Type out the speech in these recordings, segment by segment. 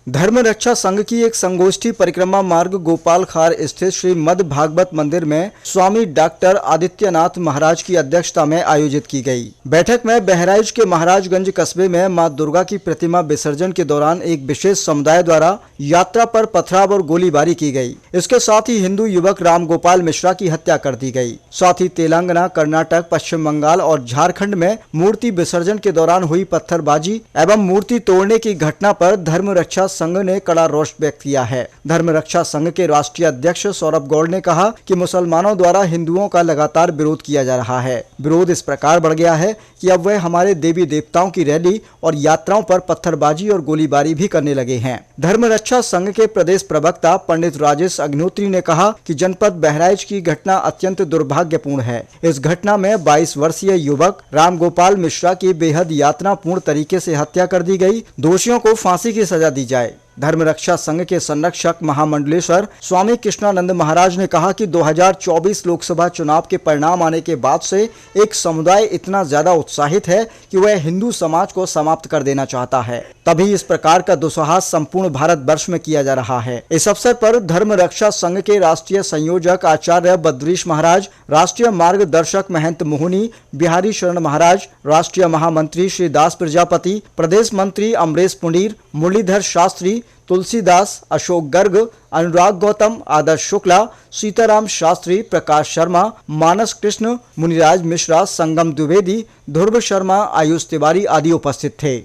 धर्म रक्षा संघ की एक संगोष्ठी परिक्रमा मार्ग गोपाल खार स्थित श्री मद भागवत मंदिर में स्वामी डॉक्टर आदित्यनाथ महाराज की अध्यक्षता में आयोजित की गई। बैठक में बहराइच के महाराजगंज कस्बे में मां दुर्गा की प्रतिमा विसर्जन के दौरान एक विशेष समुदाय द्वारा यात्रा पर पथराव और गोलीबारी की गई। इसके साथ ही हिंदू युवक राम गोपाल मिश्रा की हत्या कर दी गई। साथ ही तेलंगाना, कर्नाटक, पश्चिम बंगाल और झारखंड में मूर्ति विसर्जन के दौरान हुई पत्थरबाजी एवं मूर्ति तोड़ने की घटना पर धर्म रक्षा संघ ने कड़ा रोष व्यक्त किया है। धर्म रक्षा संघ के राष्ट्रीय अध्यक्ष सौरभ गौड़ ने कहा कि मुसलमानों द्वारा हिंदुओं का लगातार विरोध किया जा रहा है। विरोध इस प्रकार बढ़ गया है कि अब वह हमारे देवी देवताओं की रैली और यात्राओं पर पत्थरबाजी और गोलीबारी भी करने लगे हैं। धर्म रक्षा संघ के प्रदेश प्रवक्ता पंडित राजेश अग्निहोत्री ने कहा कि जनपद बहराइच की घटना अत्यंत दुर्भाग्यपूर्ण है। इस घटना में 22 वर्षीय युवक राम गोपाल मिश्रा की बेहद यातनापूर्ण तरीके से हत्या कर दी गई। दोषियों को फांसी की सजा दी जाए। धर्म रक्षा संघ के संरक्षक महामंडलेश्वर स्वामी कृष्णानंद महाराज ने कहा कि 2024 लोकसभा चुनाव के परिणाम आने के बाद से एक समुदाय इतना ज्यादा उत्साहित है कि वह हिंदू समाज को समाप्त कर देना चाहता है, तभी इस प्रकार का दुस्साहस संपूर्ण भारत वर्ष में किया जा रहा है। इस अवसर पर धर्म रक्षा संघ के राष्ट्रीय संयोजक आचार्य बद्रीश महाराज, राष्ट्रीय मार्गदर्शक महंत मोहनी बिहारी शरण महाराज, राष्ट्रीय महामंत्री श्री दास प्रजापति, प्रदेश मंत्री अमरेश पुंडीर, मुरलीधर शास्त्री, तुलसीदास, अशोक गर्ग, अनुराग गौतम, आदर्श शुक्ला, सीताराम शास्त्री, प्रकाश शर्मा, मानस कृष्ण, मुनिराज मिश्रा, संगम द्विवेदी, ध्रुव शर्मा, आयुष तिवारी आदि उपस्थित थे।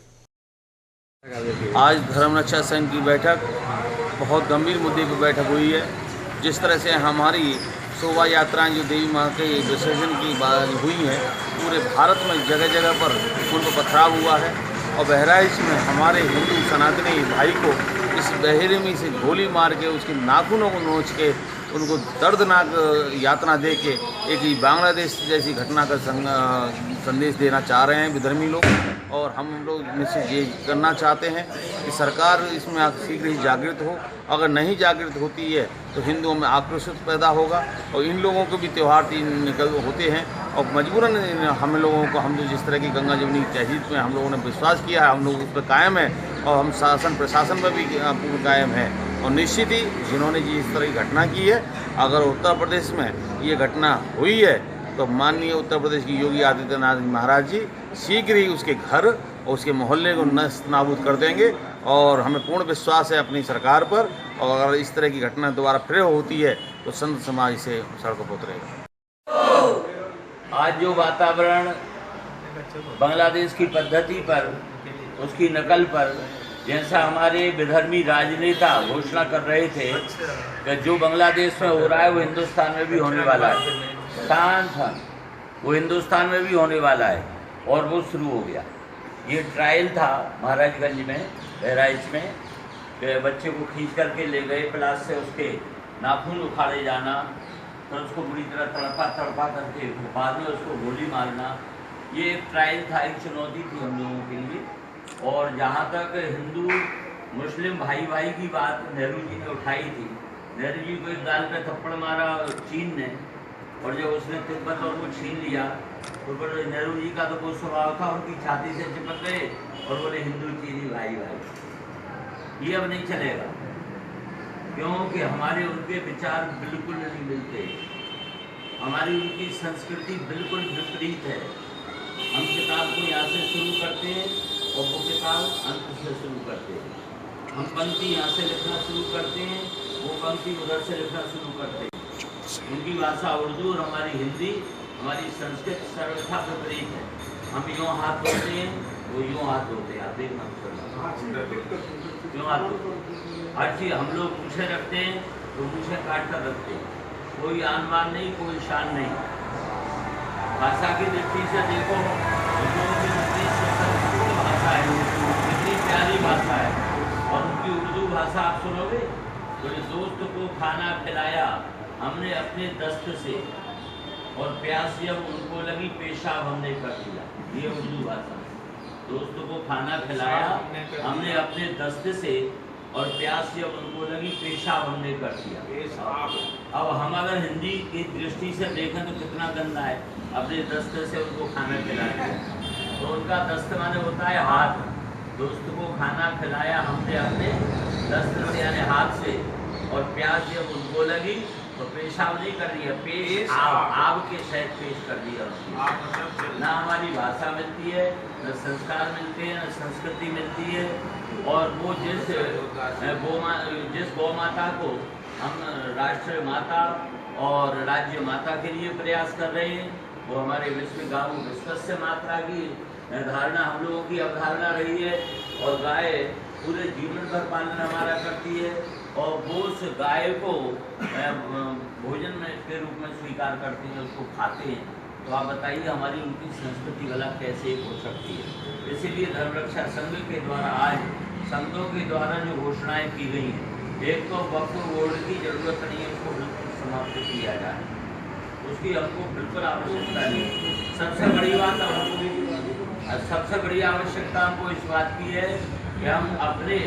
आज धर्म रक्षा संघ की बैठक बहुत गंभीर मुद्दे पर बैठक हुई है। जिस तरह से हमारी शोभा यात्राएं जो देवी माँ के विसर्जन की हुई हैं, पूरे भारत में जगह जगह पर उनको पथराव हुआ है और बहराइच में हमारे हिंदू सनातनी भाई को इस बेरहमी से गोली मार के उसके नाखूनों को नोच के उनको दर्दनाक यातना दे के एक बांग्लादेश जैसी घटना का संदेश देना चाह रहे हैं विधर्मी लोग। और हम लोग निश्चित ये करना चाहते हैं कि सरकार इसमें शीघ्र ही जागृत हो। अगर नहीं जागृत होती है तो हिंदुओं में आक्रोश पैदा होगा और इन लोगों को भी त्यौहार होते हैं और मजबूरन हम लोगों को, हम जो जिस तरह की गंगा जमुनी तहजीब में हम लोगों ने विश्वास किया है, हम लोग उस पर कायम है और हम शासन प्रशासन में भी पूर्ण कायम है। और निश्चित ही जिन्होंने जिस तरह की घटना की है, अगर उत्तर प्रदेश में ये घटना हुई है तो माननीय उत्तर प्रदेश की योगी आदित्यनाथ महाराज जी शीघ्र ही उसके घर और उसके मोहल्ले को नष्ट नाबूद कर देंगे। और हमें पूर्ण विश्वास है अपनी सरकार पर। और अगर इस तरह की घटना दोबारा फिर होती है तो संत समाज से सड़कों पर उतरेगा। आज जो वातावरण बांग्लादेश की पद्धति पर, उसकी नकल पर, जैसा हमारे विधर्मी राजनेता घोषणा कर रहे थे कि जो बांग्लादेश में हो रहा है वो हिंदुस्तान में भी होने वाला है, वो हिंदुस्तान में भी होने वाला है और वो शुरू हो गया। ये ट्रायल था महाराजगंज में, बहराइच में, कि बच्चे को खींच करके ले गए, प्लास से उसके नाखून उखाड़े जाना, फिर उसको बुरी तरह तड़पा करके बाद में उसको गोली मारना। ये एक ट्रायल था, एक चुनौती थी हम लोगों के लिए। और जहाँ तक हिंदू मुस्लिम भाई की बात नेहरू जी ने उठाई थी, नेहरू जी को एक गाल पे थप्पड़ मारा चीन ने, और जब उसने तिब्बत और वो छीन लिया तो बोले नेहरू जी का तो वो स्वभाव था, उनकी छाती से चिपक गए और बोले हिंदू चीनी भाई। ये अब नहीं चलेगा, क्योंकि हमारे उनके विचार बिल्कुल नहीं मिलते, हमारी उनकी संस्कृति बिल्कुल विपरीत है। हम किताब को यहाँ से शुरू करते हैं और वो किताब अंत से शुरू करते हैं। हम पंक्ति यहाँ से लिखना शुरू करते हैं, वो पंक्ति उधर से लिखना शुरू करते हैं। उनकी भाषा उर्दू और हमारी हिंदी, हमारी संस्कृत सर्वथा विपरीत है। हम यूँ हाथ धोते हैं, वो यूँ हाथ धोते हैं। आप देखना क्यों हाथ धोते? हर चीज़ हम लोग पूछे रखते हैं तो पूछे काट कर रखते हैं। कोई आन बान नहीं, कोई शान नहीं। भाषा की दृष्टि से देखो, भाषा है, कितनी प्यारी भाषा है। और उनकी उर्दू भाषा आप सुनोगे, बोले दोस्त को खाना खिलाया हमने अपने दस्त से, और प्यास जब उनको लगी पेशाब हमने कर दिया। ये उर्दू भाषा। दोस्त को खाना खिलाया हमने अपने दस्त से, और प्यास जब उनको लगी पेशाब हमने कर दिया। अब हम अगर हिंदी की दृष्टि से देखें तो कितना गंदा है, अपने दस्त से उनको खाना खिलाया। तो उनका दस्त माने होता है हाथ। दोस्त को खाना खिलाया हमने अपने शस्त्र से यानी हाथ से, और प्यास जब उनको लगी तो पेशाब नहीं कर दिया, पेश आग के सहित पेश कर दिया उसकी। ना हमारी भाषा मिलती है, न संस्कार मिलते हैं, न संस्कृति मिलती है। और वो जिस गौ माता को हम राष्ट्र माता और राज्य माता के लिए प्रयास कर रहे हैं, वो हमारे विश्व गाँव विश्वस्य मात्रा की धारणा हम लोगों की अवधारणा रही है। और गाय पूरे जीवन भर पालन हमारा करती है, और वो उस गाय को भोजन में के रूप में स्वीकार करते हैं, उसको खाते हैं। तो आप बताइए हमारी उनकी संस्कृति गला कैसे हो सकती है। इसीलिए धर्मरक्षा संघ के द्वारा आज संघों के द्वारा जो घोषणाएं की गई हैं, एक तो वक्फ बोर्ड की जरूरत नहीं है, उसको बिल्कुल समाप्त किया जाए, उसकी हमको बिल्कुल आवश्यकता नहीं। सबसे बड़ी आवश्यकता हमको इस बात की है कि हम अपने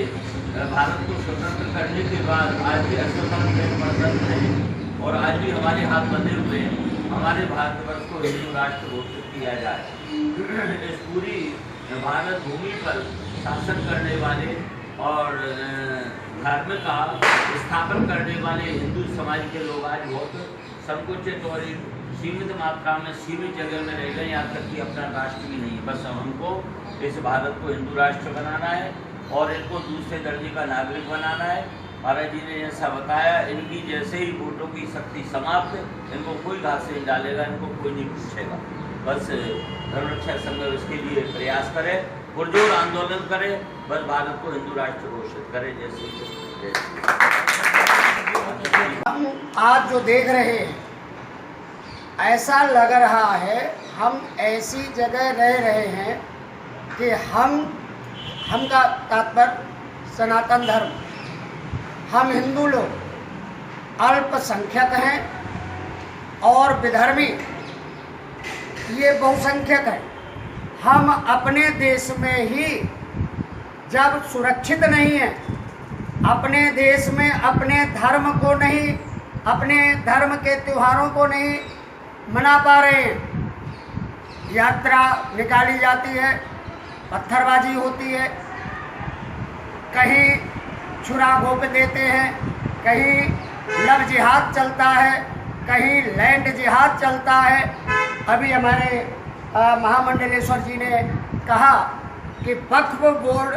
भारत को स्वतंत्र करने के बाद आज भी अस्वतंत्र हैं और आज भी हमारे हाथ बंधे हुए हैं। हमारे भारतवर्ष को हिंदू राष्ट्र घोषित किया जाए। इस पूरी भारत भूमि पर शासन करने वाले और धर्म का स्थापन करने वाले हिंदू समाज के लोग आज बहुत संकुचित और सीमित मात्रा में सीमित जगह में रह गए, यहाँ तक कि अपना राष्ट्र भी नहीं। बस हमको इस भारत को हिंदू राष्ट्र बनाना है और इनको दूसरे दर्जे का नागरिक बनाना है। महाराज जी ने जैसा बताया, इनकी जैसे ही वोटों की शक्ति समाप्त, इनको कोई घास नहीं डालेगा, इनको कोई नहीं पूछेगा। बस धर्मरक्षा संघ इसके लिए प्रयास करे, पुरजोर आंदोलन करे, बस भारत को हिंदू राष्ट्र घोषित करे। जैसे हम आज जो देख रहे हैं, ऐसा लग रहा है हम ऐसी जगह रह रहे हैं कि हम का तात्पर्य सनातन धर्म, हम हिंदू लोग अल्पसंख्यक हैं और विधर्मी ये बहुसंख्यक है। हम अपने देश में ही जब सुरक्षित नहीं है, अपने देश में अपने धर्म को नहीं, अपने धर्म के त्योहारों को नहीं मना पा रहे हैं, यात्रा निकाली जाती है, पत्थरबाजी होती है, कहीं छुरा घोंप देते हैं, कहीं लव जिहाद चलता है, कहीं लैंड जिहाद चलता है। अभी हमारे महामंडलेश्वर जी ने कहा कि वक्फ बोर्ड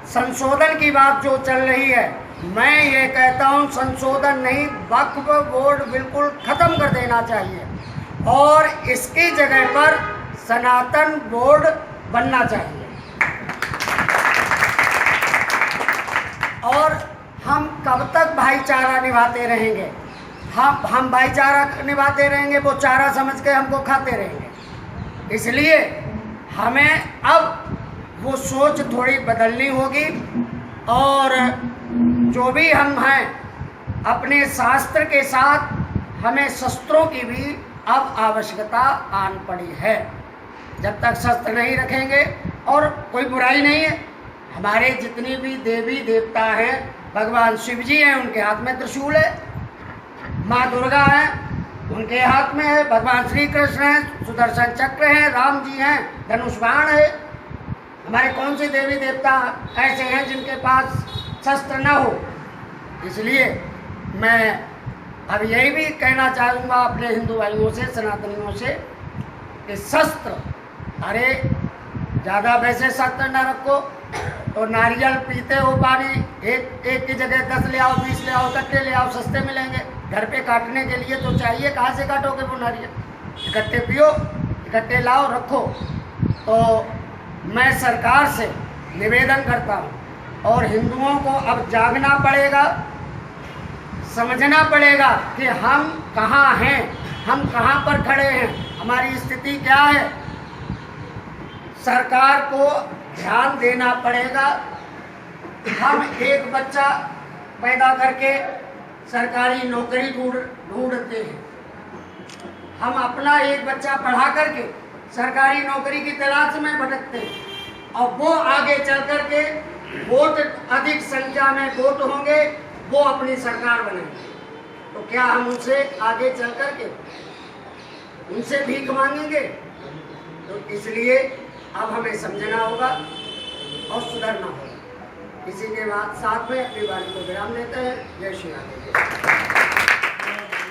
संशोधन की बात जो चल रही है, मैं ये कहता हूँ संशोधन नहीं, वक्फ बोर्ड बिल्कुल ख़त्म कर देना चाहिए और इसकी जगह पर सनातन बोर्ड बनना चाहिए। और हम कब तक भाईचारा निभाते रहेंगे? हम भाईचारा निभाते रहेंगे, वो चारा समझ के हमको खाते रहेंगे। इसलिए हमें अब वो सोच थोड़ी बदलनी होगी और जो भी हम हैं अपने शास्त्र के साथ हमें शस्त्रों की भी अब आवश्यकता आन पड़ी है। जब तक शस्त्र नहीं रखेंगे, और कोई बुराई नहीं है, हमारे जितनी भी देवी देवता हैं, भगवान शिव जी हैं, उनके हाथ में त्रिशूल है, माँ दुर्गा हैं, उनके हाथ में है, भगवान श्री कृष्ण हैं, सुदर्शन चक्र है, राम जी हैं, धनुष बाण है। हमारे कौन से देवी देवता ऐसे हैं जिनके पास शस्त्र न हो? इसलिए मैं अब यही भी कहना चाहूँगा अपने हिंदू भाइयों से, सनातनियों से कि शस्त्र, अरे ज़्यादा वैसे शस्त्र न रखो तो नारियल पीते हो पानी, एक की जगह 10 ले आओ, 20 ले आओ, इकट्ठे ले आओ, सस्ते मिलेंगे। घर पे काटने के लिए तो चाहिए, कहाँ से काटोगे वो नारियल? इकट्ठे पियो, इकट्ठे लाओ, रखो। तो मैं सरकार से निवेदन करता हूँ और हिंदुओं को अब जागना पड़ेगा, समझना पड़ेगा कि हम कहाँ हैं, हम कहाँ पर खड़े हैं, हमारी स्थिति क्या है। सरकार को ध्यान देना पड़ेगा। हम एक बच्चा पैदा करके सरकारी नौकरी ढूंढते हैं, हम अपना एक बच्चा पढ़ा करके सरकारी नौकरी की तलाश में भटकते हैं और वो आगे चल कर के वोट, अधिक संख्या में वोट होंगे, वो अपनी सरकार बनेंगे। तो क्या हम उनसे आगे चल कर के उनसे भीख मांगेंगे? तो इसलिए अब हमें समझना होगा और सुधरना होगा। इसी के बाद साथ में अपनी वाणी को विराम देते हैं। जय श्री राम।